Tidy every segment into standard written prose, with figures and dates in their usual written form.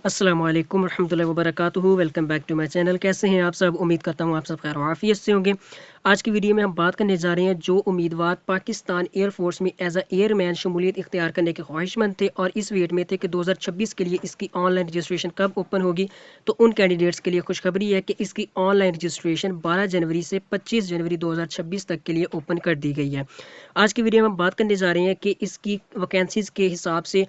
अस्सलामु अलैकुम रहमतुल्लाहि व बरकातुहू। Welcome back to my channel. कैसे हैं आप सब? उम्मीद करता हूँ आप सब खैर आफियत से होंगे। आज की वीडियो में हम बात करने जा रहे हैं जो उम्मीदवार पाकिस्तान एयरफोर्स में एज अ एयरमैन शमूलियत इख्तियार करने के ख्वाहिशमंद थे और इस वेट में थे कि 2026 के लिए इसकी ऑनलाइन रजिस्ट्रेशन कब ओपन होगी, तो उन कैंडिडेट्स के लिए खुशखबरी है कि इसकी ऑनलाइन रजिस्ट्रेशन 12 जनवरी से 25 जनवरी 2026 तक के लिए ओपन कर दी गई है। आज की वीडियो में हम बात करने जा रहे हैं कि इसकी वैकेंसीज़ के हिसाब से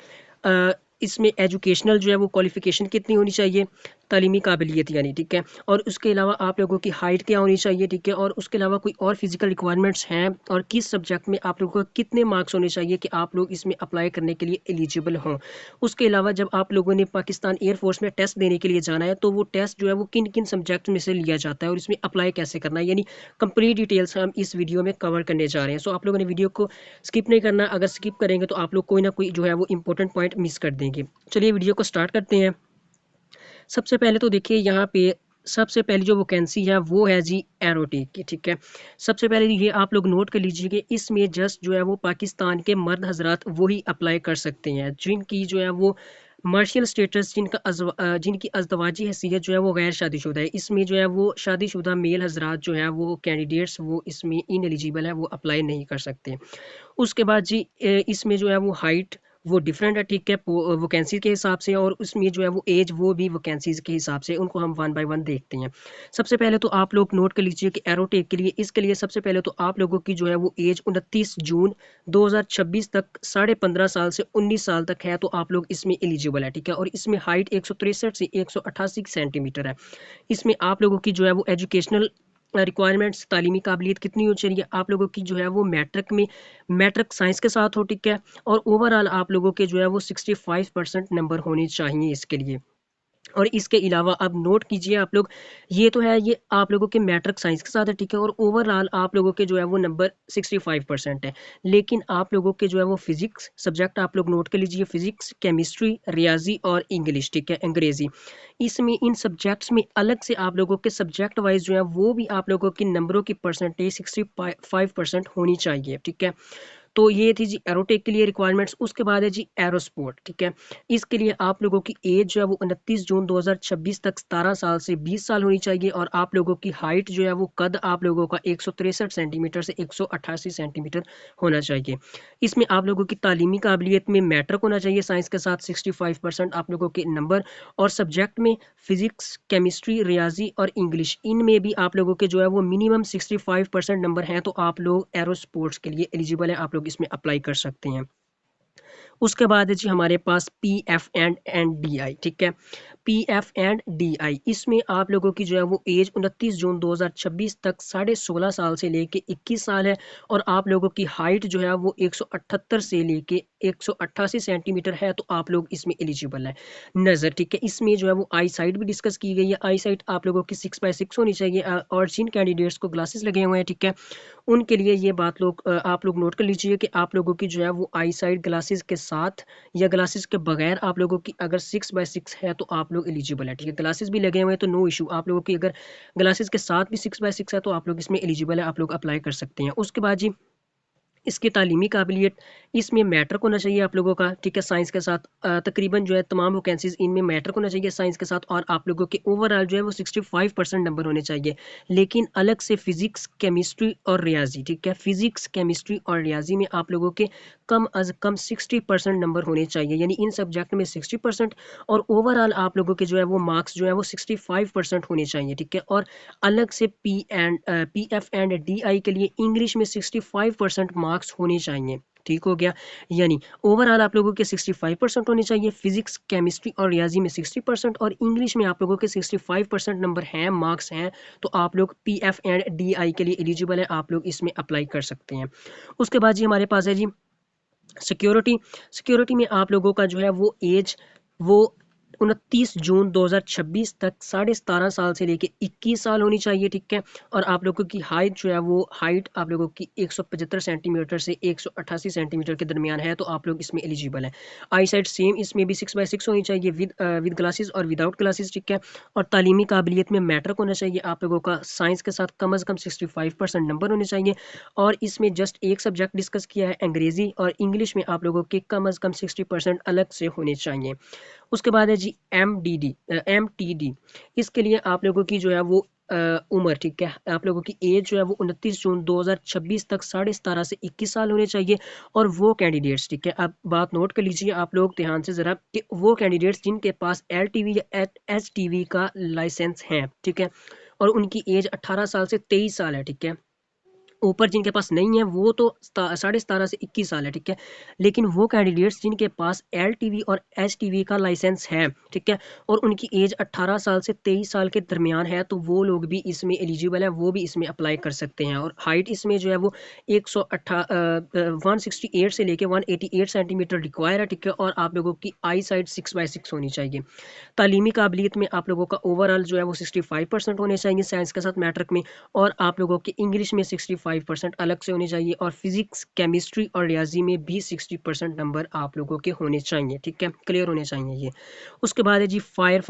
इसमें एजुकेशनल जो है वो क्वालिफ़िकेशन कितनी होनी चाहिए, तालीमी काबिलियत यानी, ठीक है। और उसके अलावा आप लोगों की हाइट क्या होनी चाहिए, ठीक है। और उसके अलावा कोई और फिजिकल रिक्वायरमेंट्स हैं और किस सब्जेक्ट में आप लोगों को कितने मार्क्स होने चाहिए कि आप लोग इसमें अप्लाई करने के लिए एलिजिबल हों। उसके अलावा जब आप लोगों ने पाकिस्तान एयरफोर्स में टेस्ट देने के लिए जाना है तो वो टेस्ट जो है वो किन किन सब्जेक्ट में से लिया जाता है और इसमें अप्लाई कैसे करना है, यानी कंप्लीट डिटेल्स हम इस वीडियो में कवर करने जा रहे हैं। सो आप लोगों ने वीडियो को स्किप नहीं करना। अगर स्किप करेंगे तो आप लोग कोई ना कोई जो है वो इंपॉर्टेंट पॉइंट मिस कर देंगे। चलिए वीडियो को स्टार्ट करते हैं। सबसे पहले तो देखिए यहाँ पे सबसे पहली जो वैकेंसी है वो है जी एरोटिक की, ठीक है। सबसे पहले ये आप लोग नोट कर लीजिए कि इसमें जस्ट जो है वो पाकिस्तान के मर्द हजरात वही अप्लाई कर सकते हैं जिनकी जो है वो मार्शल स्टेटस, जिनकी अज़दवाजी हैसियत जो है वो गैर शादीशुदा है। इसमें जो है वो शादीशुदा मेल हजरात जो है वो कैंडिडेट्स वो इसमें इन एलिजिबल है, वो अप्लाई नहीं कर सकते। उसके बाद जी इसमें जो है वो हाइट वो डिफरेंट है, ठीक है, वैकेंसी के हिसाब से। और उसमें जो है वो एज वो भी वैकेंसीज के हिसाब से, उनको हम वन बाय वन देखते हैं। सबसे पहले तो आप लोग नोट कर लीजिए कि एरोटेक के लिए, इसके लिए सबसे पहले तो आप लोगों की जो है वो एज 29 जून 2026 तक 15.5 साल से 19 साल तक है, तो आप लोग इसमें एलिजिबल है, ठीक है। और इसमें हाइट 163 से 188 सेंटीमीटर है। इसमें आप लोगों की जो है वो एजुकेशनल रिक्वायरमेंट्स, तालीमी काबिलियत कितनी होनी चाहिए, आप लोगों की जो है वो मैट्रिक साइंस के साथ हो, ठीक है। और ओवरऑल आप लोगों के जो है वो 65% नंबर होने चाहिए इसके लिए। और इसके अलावा अब नोट कीजिए आप लोग, ये तो है, ये आप लोगों के मैट्रिक साइंस के साथ है, ठीक है। और ओवरऑल आप लोगों के जो है वो नंबर 65% है। लेकिन आप लोगों के जो है वो फिजिक्स सब्जेक्ट आप लोग नोट कर लीजिए, फिजिक्स, केमिस्ट्री, रियाजी और इंग्लिश, ठीक है, अंग्रेजी। इसमें इन सब्जेक्ट्स में अलग से आप लोगों के सब्जेक्ट वाइज जो है वो भी आप लोगों की नंबरों की परसेंटेज 65% होनी चाहिए, ठीक है। तो ये थी जी एरोटेक के लिए रिक्वायरमेंट्स। उसके बाद है जी एरोस्पोर्ट, ठीक है। इसके लिए आप लोगों की एज जो है वो 29 जून 2026 तक 17 साल से 20 साल होनी चाहिए। और आप लोगों की हाइट जो है वो कद आप लोगों का 163 सेंटीमीटर से 188 सेंटीमीटर होना चाहिए। इसमें आप लोगों की तालीमी काबिलियत में मैट्रिक होना चाहिए साइंस के साथ 65% आप लोगों के नंबर। और सब्जेक्ट में फिजिक्स, केमिस्ट्री, रियाजी और इंग्लिश, इनमें भी आप लोगों के जो है वो मिनिमम 65% नंबर हैं, तो आप लोग एरो स्पोर्ट्स के लिए एलिजिबल है, आप लोग इसमें अप्लाई कर सकते हैं। उसके बाद है जी हमारे पास PF एंड DI, ठीक है। PF एंड DI, इसमें आप लोगों की जो है वो एज 29 जून 2026 तक 16.5 साल से लेके 21 साल है। और आप लोगों की हाइट जो है वो 178 से लेके 188 सेंटीमीटर है, तो आप लोग इसमें एलिजिबल है। नज़र, ठीक है, इसमें जो है वो आई साइट भी डिस्कस की गई है। आई साइट आप लोगों की 6/6 होनी चाहिए। और जिन कैंडिडेट्स को ग्लासेस लगे हुए हैं, ठीक है, उनके लिए ये बात आप लोग नोट कर लीजिए कि आप लोगों की जो है वो आई साइट ग्लासेस के साथ या ग्लासेस के बगैर आप लोगों की अगर 6/6 है तो आप लोग एलिजिबल है, ठीक है। ग्लासेस भी लगे हुए हैं तो नो इशू। आप लोगों की अगर ग्लासेस के साथ भी 6/6 है तो आप लोग इसमें एलिजिबल है, आप लोग अप्लाई कर सकते हैं। उसके बाद जी इसकी तालीमी काबिलियत, इसमें मैट्रिक होना चाहिए आप लोगों का, ठीक है, साइंस के साथ। तकरीबन जो है तमाम वैकेंसीज इनमें मैट्रिक होना चाहिए साइंस के साथ। और आप लोगों के ओवरऑल जो है वो 65% नंबर होने चाहिए। लेकिन अलग से फिजिक्स, केमिस्ट्री और रियाजी, ठीक है, फिजिक्स, केमिस्ट्री और रियाजी में आप लोगों के कम अज कम 60% नंबर होने चाहिए, यानी इन सब्जेक्ट में 60%। और ओवरऑल आप लोगों के जो है वो मार्क्स जो है वो 65% होने चाहिए, ठीक है। और अलग से PF एंड DI के लिए इंग्लिश में 65% मार्क्स होने चाहिए, ठीक हो गया। यानी ओवरऑल आप लोगों के 65% होने चाहिए, फिजिक्स, केमिस्ट्री और रियाजी में 60%, और इंग्लिश में आप लोगों के 65% नंबर हैं, मार्क्स हैं, तो आप लोग PF एंड DI के लिए एलिजिबल है, आप लोग इसमें अप्लाई कर सकते हैं। उसके बाद जी हमारे पास है जी सिक्योरिटी। सिक्योरिटी में आप लोगों का जो है वो एज वो 29 जून 2026 तक 17.5 साल से लेके 21 साल होनी चाहिए, ठीक है। और आप लोगों की हाइट जो है वो हाइट आप लोगों की 175 सेंटीमीटर से 188 सेंटीमीटर के दरमियान है, तो आप लोग इसमें एलिजिबल है। आई साइड सेम, इसमें भी 6/6 होनी चाहिए विद ग्लासेस और विदाउट ग्लासेस, ठीक है। और तालीमी काबिलियत में मैट्रिक होना चाहिए आप लोगों का साइंस के साथ, कम अज़ कम 65% नंबर होने चाहिए। और इसमें जस्ट एक सब्जेक्ट डिस्कस किया है अंग्रेज़ी, और इंग्लिश में आप लोगों के कम अज़ कम 60% अलग से होने चाहिए। उसके बाद है जी MTD। इसके लिए आप लोगों की जो है वो उम्र, ठीक है, आप लोगों की एज जो है वो 29 जून 2026 तक 17.5 से 21 साल होने चाहिए। और वो कैंडिडेट्स, ठीक है, अब बात नोट कर लीजिए आप लोग ध्यान से ज़रा, कि वो कैंडिडेट्स जिनके पास LTV या HTV का लाइसेंस है, ठीक है, और उनकी एज 18 साल से 23 साल है, ठीक है। ऊपर जिनके पास नहीं है वो तो 17.5 से 21 साल है, ठीक है। लेकिन वो कैंडिडेट्स जिनके पास LTV और HTV का लाइसेंस है, ठीक है, और उनकी एज 18 साल से 23 साल के दरमियान है, तो वो लोग भी इसमें एलिजिबल है, वो भी इसमें अप्लाई कर सकते हैं। और हाइट इसमें जो है वो 168 से लेके 188 सेंटीमीटर रिक्वायर है, ठीक है। और आप लोगों की आई साइड 6/6 होनी चाहिए। तालीमी काबिलियत में आप लोगों का ओवरऑल जो है वो 65% होने चाहिए साइंस के साथ मैट्रिक में। और आप लोगों के इंग्लिश में 65% अलग से होने चाहिए। और फिजिक्स, केमिस्ट्री और रियाजी में भी 60% नंबर आप लोगों के होने चाहिए, ठीक है, क्लियर होने चाहिए ये। उसके बाद है जी फायर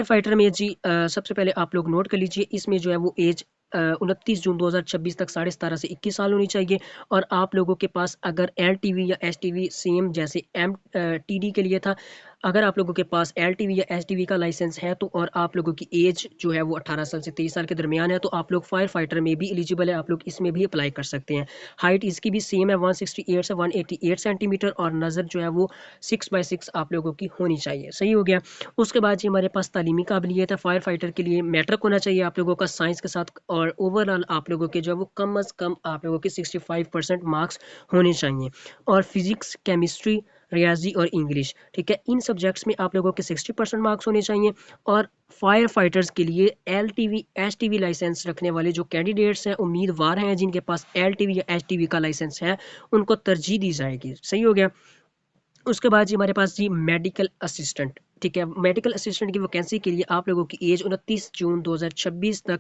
फाइटर में जी सबसे पहले आप लोग नोट कर लीजिए, इसमें जो है वो एज 29 जून 2026 तक 17.5 से 21 साल होनी चाहिए। और आप लोगों के पास अगर LTV या HTV सेम जैसे MTD के लिए था, अगर आप लोगों के पास LTV या HTV का लाइसेंस है तो, और आप लोगों की एज जो है वो 18 साल से 23 साल के दरमियान है, तो आप लोग फायर फाइटर में भी एलिजिबल है, आप लोग इसमें भी अप्लाई कर सकते हैं। हाइट इसकी भी सेम है, 168 से 188 सेंटीमीटर। और नज़र जो है वो 6/6 आप लोगों की होनी चाहिए। सही हो गया। उसके बाद जी हमारे पास तालीमी काबिलियत है। फायर फाइटर के लिए मैट्रिक होना चाहिए आप लोगों का साइंस के साथ। और ओवरऑल आप लोगों के जो है वो कम अज़ कम आप लोगों के 65% मार्क्स होने चाहिए। और फिजिक्स, केमिस्ट्री, रियाजी और इंग्लिश, ठीक है, इन सब्जेक्ट्स में आप लोगों के 60% मार्क्स होने चाहिए। और फायर फाइटर्स के लिए LTV HTV लाइसेंस रखने वाले जो कैंडिडेट्स हैं, उम्मीदवार हैं जिनके पास LTV या HTV का लाइसेंस है, उनको तरजीह दी जाएगी। सही हो गया। उसके बाद जी हमारे पास जी मेडिकल असिस्टेंट, ठीक है, मेडिकल असिस्टेंट की वैकेंसी के लिए आप लोगों की एज 29 जून 2026 तक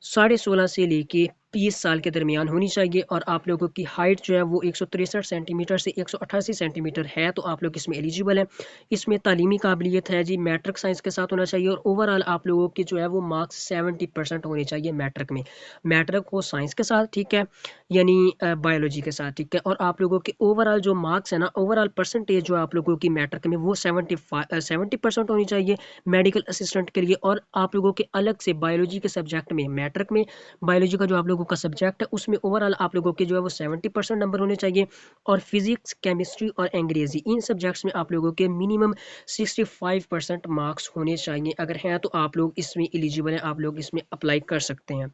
16.5 से लेके 30 साल के दरमियान होनी चाहिए। और आप लोगों की हाइट जो है वो 163 सेंटीमीटर से 188 सेंटीमीटर है, तो आप लोग इसमें एलिजिबल हैं। इसमें तालीमी काबिलियत है जी, मैट्रिक साइंस के साथ होना चाहिए। और ओवरऑल आप लोगों की जो है वो मार्क्स 70% होने चाहिए मैट्रिक में। मैट्रिक हो साइंस के साथ, ठीक है, यानी बायोलॉजी के साथ, ठीक है। और आप लोगों के ओवरऑल जो मार्क्स है ना, ओवरऑल परसेंटेज जो आप लोगों की मैट्रिक में वो 70% होनी चाहिए मेडिकल असिस्टेंट के लिए। और आप लोगों के अलग से बायोलॉजी के सब्जेक्ट में, मैट्रिक में बायोलॉजी का जो आप लोगों का सब्जेक्ट है उसमें ओवरऑल आप लोगों के जो है वो 70% नंबर होने चाहिए। और फिजिक्स, केमिस्ट्री और अंग्रेजी इन सब्जेक्ट्स में आप लोगों के मिनिमम 65% मार्क्स होने चाहिए। अगर हैं तो आप लोग इसमें एलिजिबल हैं, आप लोग इसमें अप्लाई कर सकते हैं।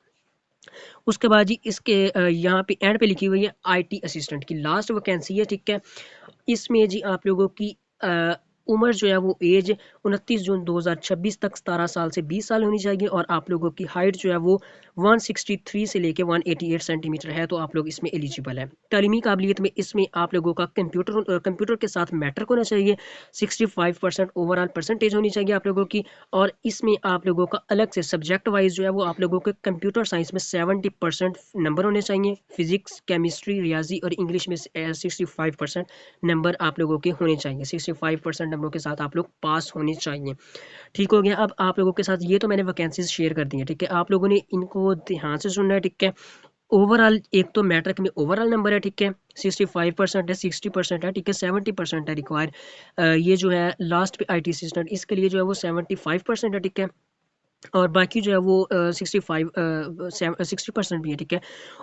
उसके बाद जी इसके यहाँ पे एंड पे लिखी हुई है IT असिस्टेंट की लास्ट वैकेंसी है, ठीक है। इसमें जी आप लोगों की उम्र जो है वो एज 29 जून 2026 तक 17 साल से 20 साल होनी चाहिए। और आप लोगों की हाइट जो है वो 163 से लेके 188 सेंटीमीटर है, तो आप लोग इसमें एलिजिबल है। तालीमी काबिलियत में इसमें आप लोगों का कंप्यूटर के साथ मैट्रिक होना चाहिए। 65% ओवरऑल परसेंटेज होनी चाहिए आप लोगों की। और इसमें आप लोगों का अलग से सब्जेक्ट वाइज जो है वो आप लोगों के कंप्यूटर साइंस में 70% नंबर होने चाहिए। फिजिक्स, केमिस्ट्री, रियाजी और इंग्लिश में 65% नंबर आप लोगों के होने चाहिए। 65% नंबरों के साथ आप लोग पास होने चाहिए। ठीक हो गया। अब आप लोगों के साथ ये तो मैंने वैकेंसीज शेयर कर दी है, ठीक है, आप लोगों ने इनको ध्यान से सुनना है, ठीक है। ओवरऑल एक तो मैट्रिक में ओवरऑल नंबर है, ठीक है, 65% है, 60% है, ठीक है, 70% है रिक्वायर। ये जो है लास्ट पे IT असिस्टेंट, इसके लिए जो है वो 75% है, ठीक है। और बाकी जो है वो 60% भी है, ठीक है।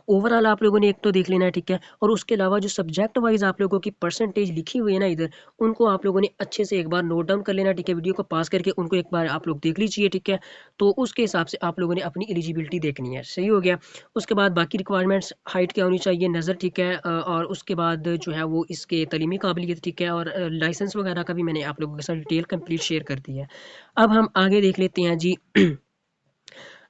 ओवरऑल आप लोगों ने एक तो देख लेना है, ठीक है। और उसके अलावा जो सब्जेक्ट वाइज आप लोगों की परसेंटेज लिखी हुई है ना इधर, उनको आप लोगों ने अच्छे से एक बार नोट डाउन कर लेना, ठीक है। वीडियो को पास करके उनको एक बार आप लोग देख लीजिए, ठीक है। तो उसके हिसाब से आप लोगों ने अपनी एलिजिबिलिटी देखनी है। सही हो गया। उसके बाद बाकी रिक्वायरमेंट्स, हाइट क्या होनी चाहिए, नज़र, ठीक है, और उसके बाद जो है वो इसके तलीमी काबिलियत, ठीक है, और लाइसेंस वगैरह का भी मैंने आप लोगों के साथ डिटेल कंप्लीट शेयर कर दी है। अब हम आगे देख लेते हैं जी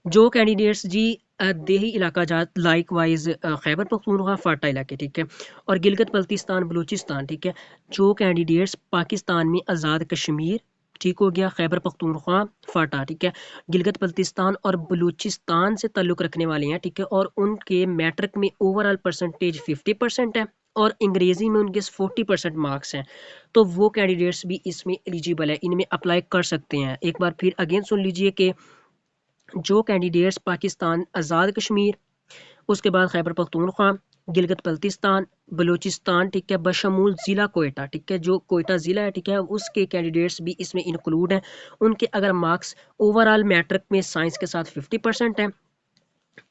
जो कैंडिडेट्स जी देही इलाका जात लाइक वाइज खैबर पख्तूनख्वा फाटा इलाके, ठीक है, और गिलगित बल्तिस्तान बलूचिस्तान, ठीक है, जो कैंडिडेट्स पाकिस्तान में आज़ाद कश्मीर, ठीक हो गया, खैबर पख्तूनख्वा फाटा, ठीक है, गिलगित बल्तिस्तान और बलूचिस्तान से ताल्लुक़ रखने वाले हैं, ठीक है, और उनके मैट्रिक में ओवरऑल परसेंटेज 50% है और अंग्रेज़ी में उनके 40% मार्क्स हैं, तो वो कैंडिडेट्स भी इसमें एलिजिबल है, इनमें अप्लाई कर सकते हैं। एक बार फिर अगेन सुन लीजिए कि जो कैंडिडेट्स पाकिस्तान आज़ाद कश्मीर, उसके बाद खैबर पख्तूनख्वा, गिलगित बल्तिस्तान, बलूचिस्तान, ठीक है, बशमूल ज़िला कोयटा, ठीक है, जो कोयटा ज़िला है, ठीक है, उसके कैंडिडेट्स भी इसमें इंक्लूड हैं। उनके अगर मार्क्स ओवरऑल मैट्रिक में साइंस के साथ 50% है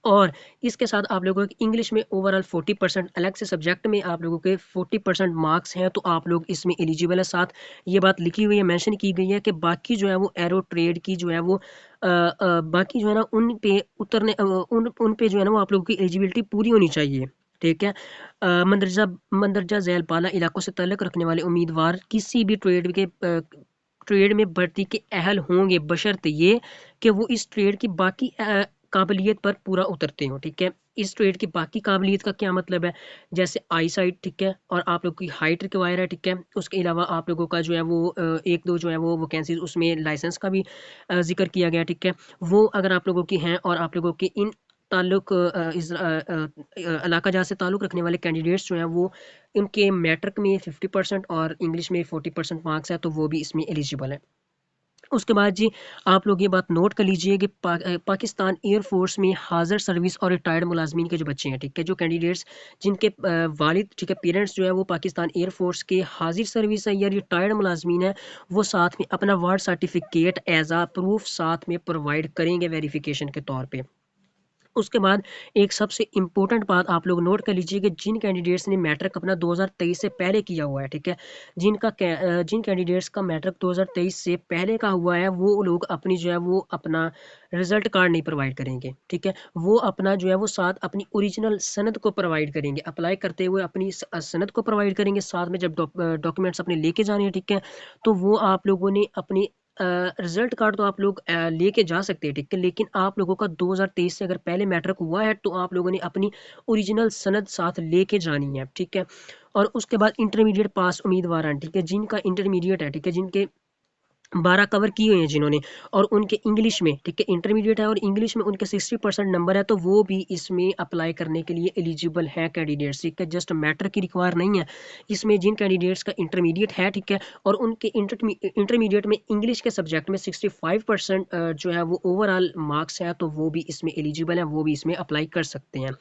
और इसके साथ आप लोगों की इंग्लिश में ओवरऑल 40%, अलग से सब्जेक्ट में आप लोगों के 40% मार्क्स हैं, तो आप लोग इसमें एलिजिबल है। साथ ये बात लिखी हुई है, मेंशन की गई है कि बाकी जो है वो एरो ट्रेड की जो है वो बाकी जो है ना उन पे उतरने उन पे जो है ना वो आप लोगों की एलिजिबिलिटी पूरी होनी चाहिए, ठीक है। मंदरजा मंदरजा झैल पाला इलाकों से ताल्लुक़ रखने वाले उम्मीदवार किसी भी ट्रेड में भर्ती के अहल होंगे बशर्ते ये कि वो इस ट्रेड की बाकी काबिलियत पर पूरा उतरते हो, ठीक है। इस ट्रेड की बाकी काबिलियत का क्या मतलब है, जैसे आई साइट, ठीक है, और आप लोग की हाइट रिक्वायर है, ठीक है। उसके अलावा आप लोगों का जो है वो एक दो जो है वो वैकेंसीज उसमें लाइसेंस का भी जिक्र किया गया, ठीक है। वो अगर आप लोगों की हैं और आप लोगों के इन ताल्लुक इस इलाका जहाँ से ताल्लुक़ रखने वाले कैंडिडेट्स जो हैं वो उनके मैट्रिक में 50% और इंग्लिश में 40% मार्क्स है, तो वो भी इसमें एलिजिबल है। उसके बाद जी आप लोग ये बात नोट कर लीजिए कि पाकिस्तान एयरफोर्स में हाजिर सर्विस और रिटायर्ड मुलाजमीन के जो बच्चे हैं, ठीक है, जो कैंडिडेट्स जिनके वालिद, ठीक है, पेरेंट्स जो है वो पाकिस्तान एयरफोर्स के हाजिर सर्विस है या रिटायर्ड मुलाजमीन है, वो साथ में अपना वार्ड सर्टिफिकेट एज आ प्रूफ साथ में प्रोवाइड करेंगे वेरिफिकेशन के तौर पे। उसके बाद एक सबसे इम्पोर्टेंट बात आप लोग नोट कर लीजिए कि जिन कैंडिडेट्स ने मैट्रिक अपना 2023 से पहले किया हुआ है, ठीक है, जिन कैंडिडेट्स का मैट्रिक 2023 से पहले का हुआ है, वो लोग अपनी जो है वो अपना रिजल्ट कार्ड नहीं प्रोवाइड करेंगे, ठीक है। वो अपना जो है वो साथ अपनी ओरिजिनल सनद को प्रोवाइड करेंगे, अप्लाई करते हुए अपनी सनद को प्रोवाइड करेंगे साथ में। जब डॉक्यूमेंट्स अपने लेके जाने हैं, ठीक है, तो वो आप लोगों ने अपनी रिजल्ट कार्ड तो आप लोग लेके जा सकते हैं, ठीक है, लेकिन आप लोगों का 2023 से अगर पहले मैट्रिक हुआ है तो आप लोगों ने अपनी ओरिजिनल सनद साथ लेके जानी है, ठीक है। और उसके बाद इंटरमीडिएट पास उम्मीदवार हैं, ठीक है, जिनका इंटरमीडिएट है, ठीक है, जिनके 12 कवर किए हुए हैं जिन्होंने, और उनके इंग्लिश में, ठीक है, इंटरमीडिएट है और इंग्लिश में उनके 60% नंबर है, तो वो भी इसमें अप्लाई करने के लिए एलिजिबल है कैंडिडेट्स, ठीक है। जस्ट मैट्रिक की रिक्वायर नहीं है इसमें। जिन कैंडिडेट्स का इंटरमीडिएट है, ठीक है, और उनके इंटरमीडिएट में इंग्लिश के सब्जेक्ट में 65% जो है वो ओवरऑल मार्क्स है, तो वो भी इसमें एलिजिबल है, वो भी इसमें अप्लाई कर सकते हैं।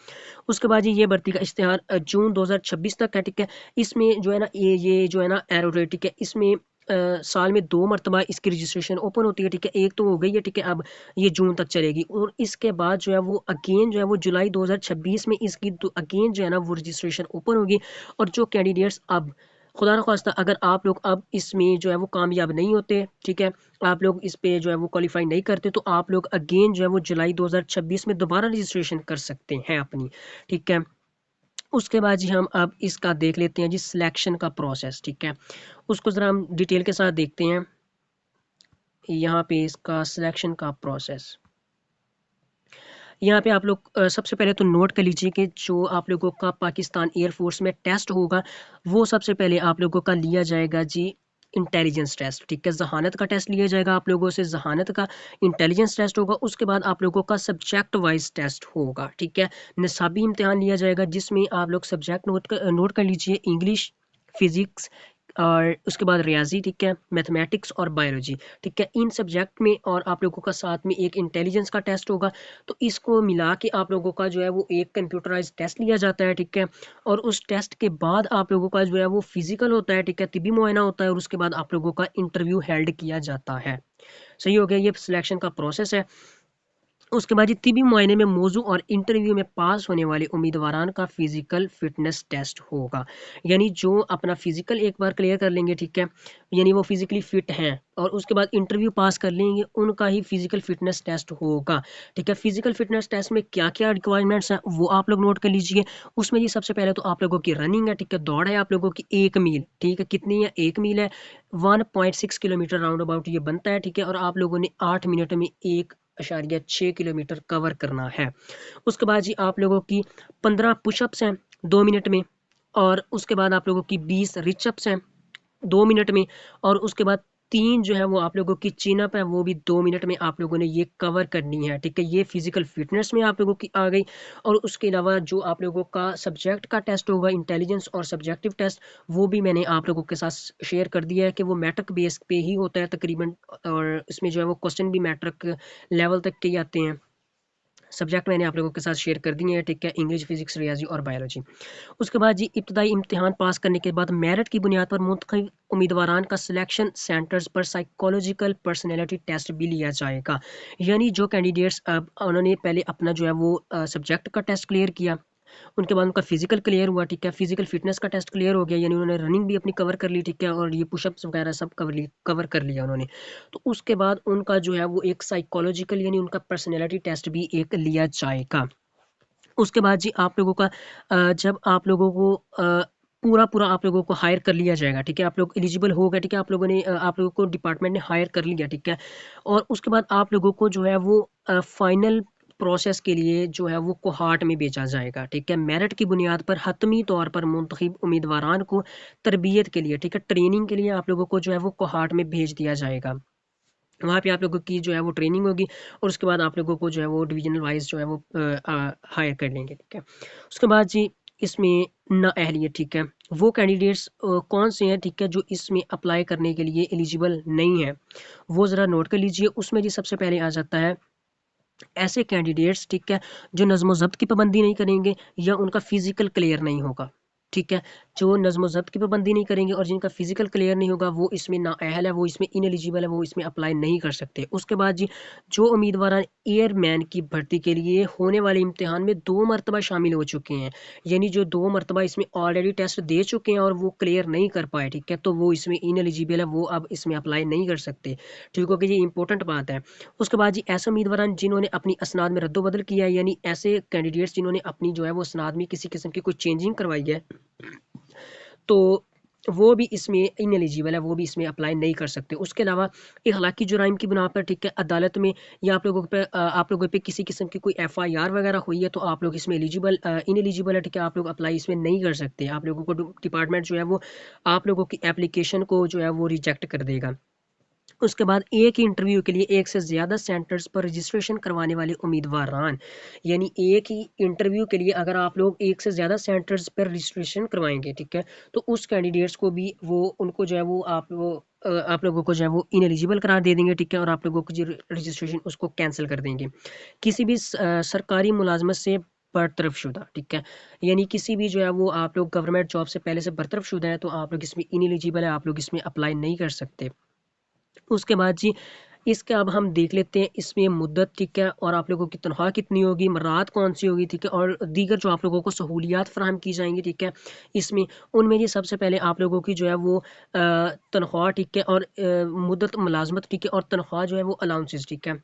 उसके बाद ये भर्ती का इश्तिहार जून 2026 तक है, ठीक है। इसमें जो है ना ये जो है ना एरोरेट, ठीक है, इसमें साल में 2 मरतबा इसकी रजिस्ट्रेशन ओपन होती है, ठीक है। एक तो हो गई है, ठीक है, अब ये जून तक चलेगी और इसके बाद जो है वो अगेन जो है वो जुलाई 2026 में इसकी अगेन जो है ना वो रजिस्ट्रेशन ओपन होगी। और जो कैंडिडेट्स अब खुदा न खास्ता अगर आप लोग अब इसमें जो है वो कामयाब नहीं होते, ठीक है, आप लोग इस पे जो है वो क्वालिफाई नहीं करते, तो आप लोग अगेन जो है वो जुलाई 2026 में दोबारा रजिस्ट्रेशन कर सकते हैं अपनी, ठीक है। उसके बाद जी हम अब इसका देख लेते हैं जी सिलेक्शन का प्रोसेस, ठीक है, उसको ज़रा हम डिटेल के साथ देखते हैं। यहाँ पे इसका सिलेक्शन का प्रोसेस, यहाँ पे आप लोग सबसे पहले तो नोट कर लीजिए कि जो आप लोगों का पाकिस्तान एयरफोर्स में टेस्ट होगा, वो सबसे पहले आप लोगों का लिया जाएगा जी इंटेलिजेंस टेस्ट, ठीक है। जहानत का टेस्ट लिया जाएगा आप लोगों से, जहानत का इंटेलिजेंस टेस्ट होगा। उसके बाद आप लोगों का सब्जेक्ट वाइज टेस्ट होगा, ठीक है। निसाबी इम्तिहान लिया जाएगा जिसमें आप लोग सब्जेक्ट नोट कर लीजिए, इंग्लिश, फिजिक्स और उसके बाद रियाजी, ठीक है, मैथमेटिक्स और बायोलॉजी, ठीक है, इन सब्जेक्ट में। और आप लोगों का साथ में एक इंटेलिजेंस का टेस्ट होगा, तो इसको मिला के आप लोगों का जो है वो एक कंप्यूटराइज टेस्ट लिया जाता है, ठीक है। और उस टेस्ट के बाद आप लोगों का जो है वो फिजिकल होता है, ठीक है, तिबी मुआयना होता है और उसके बाद आप लोगों का इंटरव्यू हेल्ड किया जाता है। सही हो गया, ये सिलेक्शन का प्रोसेस है। उसके बाद ये तिबी मुआयने में मौजू और इंटरव्यू में पास होने वाले उम्मीदवारान का फिजिकल फिटनेस टेस्ट होगा, यानी जो अपना फिजिकल एक बार क्लियर कर लेंगे, ठीक है, यानी वो फिजिकली फिट हैं और उसके बाद इंटरव्यू पास कर लेंगे, उनका ही फिजिकल फिटनेस टेस्ट होगा, ठीक है। फिजिकल फिटनेस टेस्ट में क्या क्या रिक्वायरमेंट्स हैं वो आप लोग नोट कर लीजिए। उसमें जी सबसे पहले तो आप लोगों की रनिंग है, ठीक है, दौड़ है आप लोगों की 1 मील, ठीक है, कितनी है, 1 मील है, 1.6 किलोमीटर राउंड अबाउट ये बनता है, ठीक है। और आप लोगों ने 8 मिनट में 1.6 किलोमीटर कवर करना है। उसके बाद जी आप लोगों की 15 पुशअप्स हैं 2 मिनट में, और उसके बाद आप लोगों की 20 रिचअप्स हैं 2 मिनट में, और उसके बाद 3 जो है वो आप लोगों की चिनअप है, वो भी 2 मिनट में आप लोगों ने ये कवर करनी है, ठीक है। ये फिजिकल फिटनेस में आप लोगों की आ गई। और उसके अलावा जो आप लोगों का सब्जेक्ट का टेस्ट होगा, इंटेलिजेंस और सब्जेक्टिव टेस्ट, वो भी मैंने आप लोगों के साथ शेयर कर दिया है कि वो मैट्रिक बेस पे ही होता है तकरीबन, और इसमें जो है वो क्वेश्चन भी मैट्रिक लेवल तक के ही आते हैं। सब्जेक्ट मैंने आप लोगों के साथ शेयर कर दिए हैं, ठीक है, इंग्लिश, फिजिक्स, रियाजी और बायोलॉजी। उसके बाद जी इब्तदाई इम्तिहान पास करने के बाद मेरिट की बुनियाद पर मुंतखब उम्मीदवारान का सिलेक्शन सेंटर्स पर साइकोलॉजिकल पर्सनैलिटी टेस्ट भी लिया जाएगा। यानी जो कैंडिडेट्स अब उन्होंने पहले अपना जो है वो सब्जेक्ट का टेस्ट क्लियर किया, उनके बाद उनका फिजिकल क्लियर हुआ, ठीक है, फिजिकल फिटनेस का टेस्ट क्लियर हो गया, यानी उन्होंने रनिंग भी अपनी कवर कर ली, ठीक है, और ये पुशअप्स वगैरह सब कवर कर लिया उन्होंने। तो उसके बाद उनका जो है वो एक साइकोलॉजिकल यानी उनका पर्सनैलिटी टेस्ट भी एक लिया जाएगा। उसके बाद जी आप लोगों का जब आप लोगों को पूरा पूरा आप लोगों को हायर कर लिया जाएगा, ठीक है, आप लोग एलिजिबल हो गए, ठीक है, आप लोगों ने आप लोगों को डिपार्टमेंट ने हायर कर लिया, ठीक है, और उसके बाद आप लोगों को जो है वो फाइनल प्रोसेस के लिए जो है वो कोहार्ट में भेजा जाएगा, ठीक है, मेरिट की बुनियाद पर हतमी तौर पर मुंतखब उम्मीदवारान को तरबियत के लिए, ठीक है, ट्रेनिंग के लिए आप लोगों को जो है वो कोहार्ट में भेज दिया जाएगा। वहाँ पे आप लोगों की जो है वो ट्रेनिंग होगी और उसके बाद आप लोगों को जो है वो डिवीजनल वाइज जो है वो हायर कर लेंगे, ठीक है। उसके बाद जी इसमें नाअहलियत, ठीक है, वो कैंडिडेट्स कौन से हैं, ठीक है, जो इसमें अप्लाई करने के लिए एलिजिबल नहीं है, वो ज़रा नोट कर लीजिए। उसमें जी सबसे पहले आ जाता है ऐसे कैंडिडेट्स, ठीक है, जो नज़्म ज़ब्त की पाबंदी नहीं करेंगे या उनका फिजिकल क्लियर नहीं होगा, ठीक है, जो नज़्म ज़ब्त की पाबंदी नहीं करेंगे और जिनका फिजिकल क्लियर नहीं होगा वो इसमें नाअहल है, वो इसमें इनएलिजिबल है, वो इसमें अप्लाई नहीं कर सकते। उसके बाद जी जो उम्मीदवार एयरमैन की भर्ती के लिए होने वाले इम्तिहान में 2 मरतबा शामिल हो चुके हैं, यानी जो 2 मरतबा इसमें ऑलरेडी टेस्ट दे चुके हैं और वो क्लियर नहीं कर पाए, ठीक है, तो वो इसमें इनएलिजिबल है, वो अब इसमें अप्लाई नहीं कर सकते, ठीक है, कि ये इंपॉर्टेंट बात है। उसके बाद जी ऐसे उम्मीदवार जिन्होंने अपनी असनाद में रद्दोबदल किया है, यानी ऐसे कैंडिडेट्स जिन्होंने अपनी जो है वो असनाद में किसी किस्म की कोई चेंजिंग करवाई है, तो वो भी इसमें इनएलिजिबल है, वो भी इसमें अप्लाई नहीं कर सकते। उसके अलावा इखलाकी जुराइम की बिना पर, ठीक है, अदालत में या आप लोगों पे किसी किस्म की कोई एफआईआर वगैरह हुई है, तो आप लोग इसमें इनएलिजिबल है, ठीक है, आप लोग अप्लाई इसमें नहीं कर सकते। आप लोगों को डिपार्टमेंट जो है वो आप लोगों की एप्लीकेशन को जो है वो रिजेक्ट कर देगा। उसके बाद एक ही इंटरव्यू के लिए एक से ज़्यादा सेंटर्स पर रजिस्ट्रेशन करवाने वाले उम्मीदवारान, यानी एक ही इंटरव्यू के लिए अगर आप लोग एक से ज़्यादा सेंटर्स पर रजिस्ट्रेशन करवाएंगे, ठीक है, तो उस कैंडिडेट्स को भी वो उनको जो है वो आप लोगों को जो है वो इनएलिजिबल करार दे देंगे, ठीक है, और आप लोगों को जो रजिस्ट्रेशन उसको कैंसिल कर देंगे। किसी भी सरकारी मुलाजमत से बरतरफशुदा, ठीक है, यानी किसी भी जो है वो आप लोग गवर्नमेंट जॉब से पहले से बरतरफशुदा है, तो आप लोग इसमें इनएलिजिबल है, आप लोग इसमें अप्लाई नहीं कर सकते। उसके बाद जी इसके अब हम देख लेते हैं इसमें मुद्दत, ठीक है, और आप लोगों की तनख्वाह कितनी होगी, मर्रात कौन सी होगी, ठीक है, और दीगर जो आप लोगों को सहूलियात फराहम की जाएंगी, ठीक है, इसमें उनमें जी सबसे पहले आप लोगों की जो है वो तनख्वाह, ठीक है, और मुद्दत मुलाजमत, ठीक है, और तनख्वाह जो है वो अलाउंसेस, ठीक है,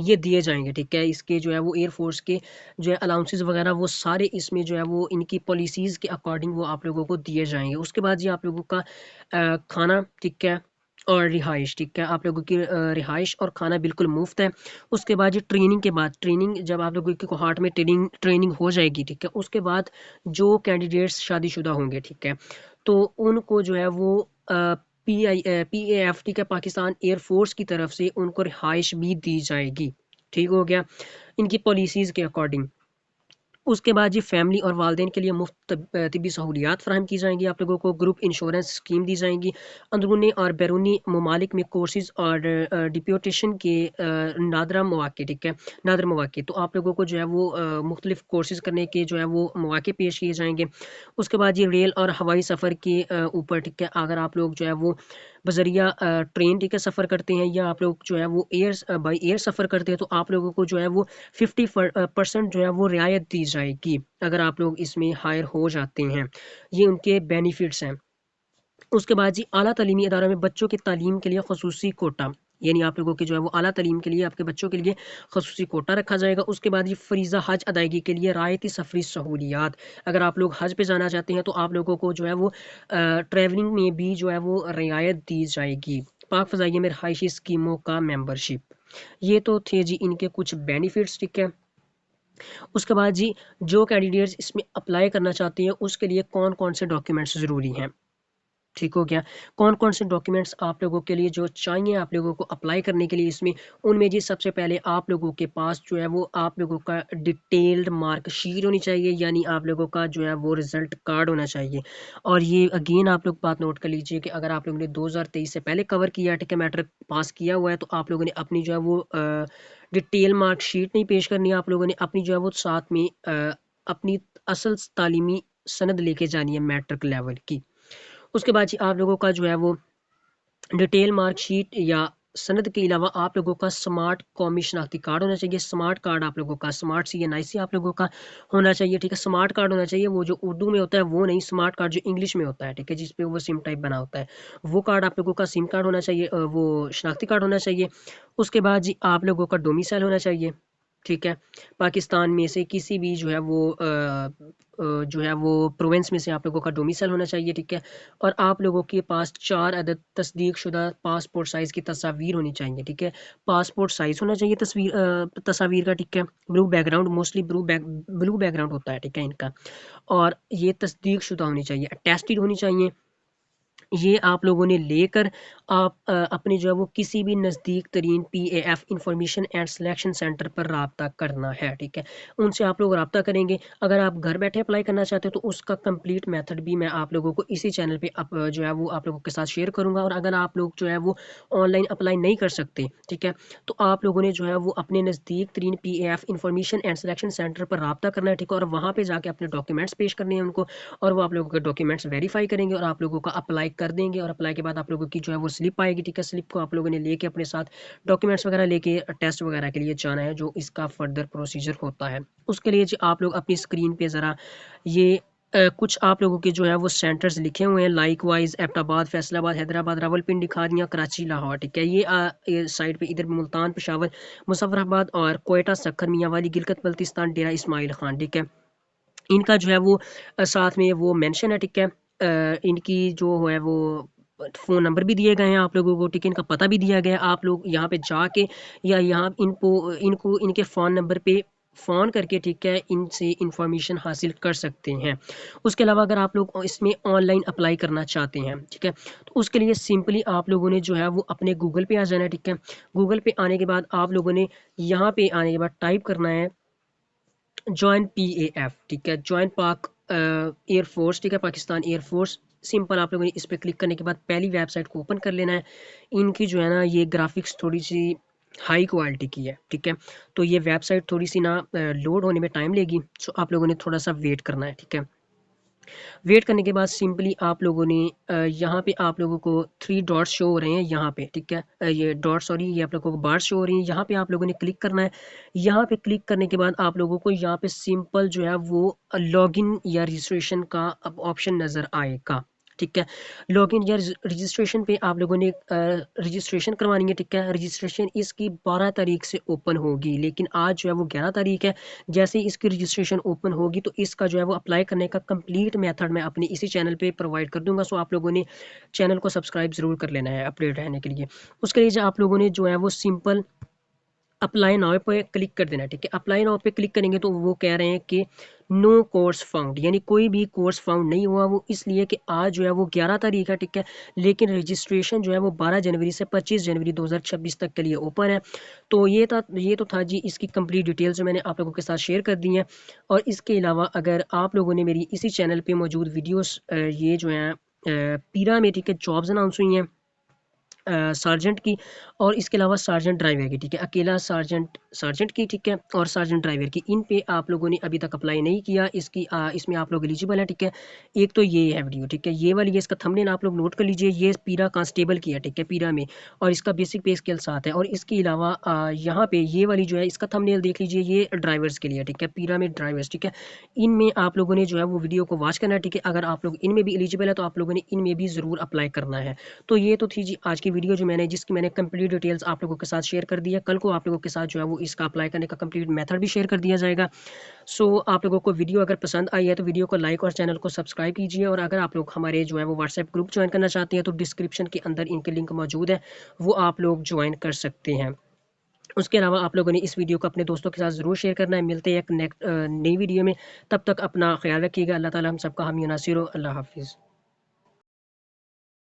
ये दिए जाएंगे, ठीक है, इसके जो है वो एयरफोर्स के जो है अलाउंसेस वगैरह वो सारे इसमें जो है वो इनकी पॉलिसीज़ के अकॉर्डिंग वो आप लोगों को दिए जाएंगे। उसके बाद जी आप लोगों का खाना, ठीक है, और रिहाइश, ठीक है, आप लोगों की रिहाइश और खाना बिल्कुल मुफ्त है। उसके बाद जी ट्रेनिंग के बाद, ट्रेनिंग जब आप लोगों की कोहार्ट में ट्रेनिंग हो जाएगी, ठीक है, उसके बाद जो कैंडिडेट्स शादीशुदा होंगे, ठीक है, तो उनको जो है वो PAF, ठीक है, पाकिस्तान एयरफोर्स की तरफ से उनको रिहाइश भी दी जाएगी, ठीक हो गया, इनकी पॉलिसीज़ के अकॉर्डिंग। उसके बाद जी फैमिली और वालदेन के लिए मुफ्त तिब्बी सहूलियात फ़राहम की जाएंगी, आप लोगों को ग्रुप इंश्योरेंस स्कीम दी जाएंगी, अंदरूनी और बैरूनी ममालिक में कोर्सेज और डिप्यूटेशन के नादरा मौके, ठीक है, नादर मौके, तो आप लोगों को जो है वो मुख्तलिफ कोर्सेज करने के जो है वो मौके पेश किए जाएंगे। उसके बाद ये रेल और हवाई सफ़र के ऊपर, ठीक है, अगर आप लोग जो है वो बजरिया ट्रेन, ठीक है, सफ़र करते हैं या आप लोग जो है वो बाई एयर सफ़र करते हैं, तो आप लोगों को जो है वो 50% जो है वो रियायत दी जाएगी अगर आप लोग इसमें हायर हो जाते हैं। ये उनके बेनिफिट्स हैं। उसके बाद जी आला तालीमी इदारों में बच्चों की तालीम के लिए खसूसी कोटा, यानी आप लोगों के जो है वो आला तालीम के लिए आपके बच्चों के लिए खसूसी कोटा रखा जाएगा। उसके बाद ये फ़रीज़ा हज अदायगी के लिए रायती सफरी सहूलियात, अगर आप लोग हज पे जाना चाहते हैं तो आप लोगों को जो है वो ट्रैवलिंग में भी जो है वो रियायत दी जाएगी। पाक फ़ज़ाइया में रहायशी स्कीमों का मेंबरशिप, ये तो थे जी इनके कुछ बेनिफिट्स, ठीक है। उसके बाद जी जो कैंडिडेट्स इसमें अप्लाई करना चाहते हैं उसके लिए कौन कौन से डॉक्यूमेंट्स ज़रूरी हैं। ठीक हो गया। कौन कौन से डॉक्यूमेंट्स आप लोगों के लिए जो चाहिए आप लोगों को अप्लाई करने के लिए इसमें, उनमें जी सबसे पहले आप लोगों के पास जो है वो आप लोगों का डिटेल्ड मार्कशीट होनी चाहिए, यानी आप लोगों का जो है वो रिजल्ट कार्ड होना चाहिए। और ये अगेन आप लोग बात नोट कर लीजिए कि अगर आप लोगों ने 2023 से पहले कवर किया, ठीक है, मैट्रिक पास किया हुआ है, तो आप लोगों ने अपनी जो है वो डिटेल मार्कशीट नहीं पेश करनी है, आप लोगों ने अपनी जो है वो साथ में अपनी असल तालीमी सनद लेके जानी है मैट्रिक लेवल की। उसके बाद जी आप लोगों का जो है वो डिटेल मार्कशीट या सनद के अलावा आप लोगों का स्मार्ट कौमी शनाख्ती कार्ड होना चाहिए। स्मार्ट कार्ड आप लोगों का स्मार्ट CNIC आप लोगों का होना चाहिए, ठीक है। स्मार्ट कार्ड होना चाहिए, वो जो उर्दू में होता है वो नहीं, स्मार्ट कार्ड जो इंग्लिश में होता है, ठीक है, जिसपे वो सिम टाइप बना होता है, वो कार्ड आप लोगों का सिम कार्ड होना चाहिए, वो शनाख्ती कार्ड होना चाहिए। उसके बाद जी आप लोगों का डोमिसाइल होना चाहिए, ठीक है। पाकिस्तान में से किसी भी जो है वो जो है वो प्रोविंस में से आप लोगों का डोमिसाइल होना चाहिए, ठीक है। और आप लोगों के पास 4 अदद तस्दीक शुदा पासपोर्ट साइज़ की तस्वीर होनी चाहिए, ठीक है। पासपोर्ट साइज़ होना चाहिए तस्वीर का, ठीक है। Blue background, mostly blue background होता है, ठीक है, इनका। और ये तस्दीक शुदा होनी चाहिए, अटेस्टेड होनी चाहिए। ये आप लोगों ने लेकर आप अपने जो है वो किसी भी नज़दीक तरीन PAF information and selection centre पर रब्ता करना है, ठीक है। उनसे आप लोग रब्ता करेंगे। अगर आप घर बैठे अप्लाई करना चाहते हो तो उसका कंप्लीट मेथड भी मैं आप लोगों को इसी चैनल पे जो है वो आप लोगों के साथ शेयर करूँगा। और अगर आप लोग जो है वो ऑनलाइन अप्लाई नहीं कर सकते, ठीक है, तो आप लोगों ने जो है वो अपने नज़दीक तरीन PAF information and selection centre पर रब्ता करना है, ठीक है। और वहाँ पर जाके अपने डॉक्यूमेंट्स पेश करने हैं उनको, और वो आप लोगों के डॉक्यूमेंट्स वेरीफाई करेंगे और आप लोगों का अप्लाई कर देंगे। और अप्लाई के बाद आप लोगों की जो है वो स्लिप आएगी, ठीक है। स्लिप को आप लोगों ने लेके अपने साथ डॉक्यूमेंट्स वगैरह लेके टेस्ट वगैरह के लिए जाना है, जो इसका फर्दर प्रोसीजर होता है। उसके लिए जी आप लोग अपनी स्क्रीन पे ज़रा ये कुछ आप लोगों के जो है वो सेंटर्स लिखे हुए हैं, लाइक वाइज एबटाबाद, फैसलाबाद, हैदराबाद, रावलपिंडी, खादियाँ, कराची, लाहौर, ठीक है। ये साइड पे इधर मुल्तान, पेशावर, मुजफ्फराबाद और कोयटा, सखर, मियांवाली, गिलगित बल्तिस्तान, डेरा इस्माइल खान, ठीक है। इनका जो है वो साथ में वो मेंशन है, ठीक है। इनकी जो है वो फ़ोन नंबर भी दिए गए हैं आप लोगों को, ठीक है। इनका पता भी दिया गया है। आप लोग यहाँ पे जाके या यहाँ इनको इनको इनके फ़ोन नंबर पे फ़ोन करके, ठीक है, इनसे इंफॉर्मेशन हासिल कर सकते हैं। उसके अलावा अगर आप लोग इसमें ऑनलाइन अप्लाई करना चाहते हैं, ठीक है, तो उसके लिए सिंपली आप लोगों ने जो है वो अपने गूगल पे आ जाना है, ठीक है। गूगल पे आने के बाद आप लोगों ने यहाँ पे आने के बाद टाइप करना है जॉइन PAF, ठीक है, जॉइन पाक एयरफोर्स, ठीक है, पाकिस्तान एयरफोर्स। सिंपल आप लोगों ने इस पर क्लिक करने के बाद पहली वेबसाइट को ओपन कर लेना है। इनकी जो है ना ये ग्राफिक्स थोड़ी सी हाई क्वालिटी की है, ठीक है। तो ये वेबसाइट थोड़ी सी ना लोड होने में टाइम लेगी, सो आप लोगों ने थोड़ा सा वेट करना है, ठीक है। वेट करने के बाद सिंपली आप लोगों ने यहाँ पे आप लोगों को 3 डॉट्स शो हो रहे हैं यहाँ पे, ठीक है। ये डॉट सॉरी ये आप लोगों को बार शो हो रही है, यहाँ पे आप लोगों ने क्लिक करना है। यहाँ पे क्लिक करने के बाद आप लोगों को यहाँ पे सिंपल जो है वो लॉगिन या रजिस्ट्रेशन का अब ऑप्शन नज़र आएगा, ठीक है। लॉगिन या रजिस्ट्रेशन पे आप लोगों ने रजिस्ट्रेशन करवानी है, ठीक है। रजिस्ट्रेशन इसकी 12 तारीख से ओपन होगी, लेकिन आज जो है वो 11 तारीख है। जैसे ही इसकी रजिस्ट्रेशन ओपन होगी तो इसका जो है वो अप्लाई करने का कंप्लीट मेथड मैं अपने इसी चैनल पे प्रोवाइड कर दूंगा। सो आप लोगों ने चैनल को सब्सक्राइब ज़रूर कर लेना है अपडेट रहने के लिए। उसके लिए जो आप लोगों ने जो है वो सिंपल अप्लाई नाउ पे क्लिक कर देना है, ठीक है। अप्लाई नाउ पे क्लिक करेंगे तो वो कह रहे हैं कि नो कोर्स फाउंड, यानी कोई भी कोर्स फाउंड नहीं हुआ। वो इसलिए कि आज जो है वो 11 तारीख है, ठीक है, लेकिन रजिस्ट्रेशन जो है वो 12 जनवरी से 25 जनवरी 2026 तक के लिए ओपन है। तो ये तो था जी इसकी कंप्लीट डिटेल्स जो मैंने आप लोगों के साथ शेयर कर दी हैं। और इसके अलावा अगर आप लोगों ने मेरी इसी चैनल पे मौजूद वीडियोस ये जो हैं पीरा में, ठीक है, जॉब्स अनाउंस हुई हैं सार्जेंट की, और इसके अलावा सार्जेंट ड्राइवर की, ठीक है, अकेला सार्जेंट सार्जेंट की, ठीक है, और सार्जेंट ड्राइवर की। इन पे आप लोगों ने अभी तक अप्लाई नहीं किया, इसमें आप लोग एलिजिबल हैं, ठीक है। एक तो ये है वीडियो, ठीक है, ये वाली है, इसका थंबनेल आप लोग नोट कर लीजिए। ये पीरा कांस्टेबल की है, ठीक है, पीरा में, और इसका बेसिक पे स्केल 7 है। और इसके अलावा यहाँ पे ये वाली जो है इसका थंबनेल देख लीजिए, ये ड्राइवर्स के लिए, ठीक है, पीरा में ड्राइवर्स, ठीक है। इनमें आप लोगों ने जो है वो वीडियो को वॉच करना है, ठीक है। अगर आप लोग इनमें भी एलिजिबल है तो आप लोगों ने इनमें भी ज़रूर अप्लाई करना है। तो ये तो थी जी आज की वीडियो जो जिसकी मैंने कंप्लीट डिटेल्स आप लोगों के साथ शेयर कर दी है। कल को आप लोगों के साथ जो है वो इसका अप्लाई करने का कंप्लीट मेथड भी शेयर कर दिया जाएगा। सो आप लोगों को वीडियो अगर पसंद आई है तो वीडियो को लाइक और चैनल को सब्सक्राइब कीजिए। और अगर आप लोग हमारे जो है वो व्हाट्सएप ग्रुप ज्वाइन करना चाहते हैं तो डिस्क्रिप्शन के अंदर इनके लिंक मौजूद है, वो आप लोग ज्वाइन कर सकते हैं। उसके अलावा आप लोगों ने इस वीडियो को अपने दोस्तों के साथ ज़रूर शेयर करना है। मिलते हैं एक नई वीडियो में, तब तक अपना ख्याल रखिएगा। अल्लाह ताला हम सबका हामी नासिर हो। अल्लाह हाफिज़।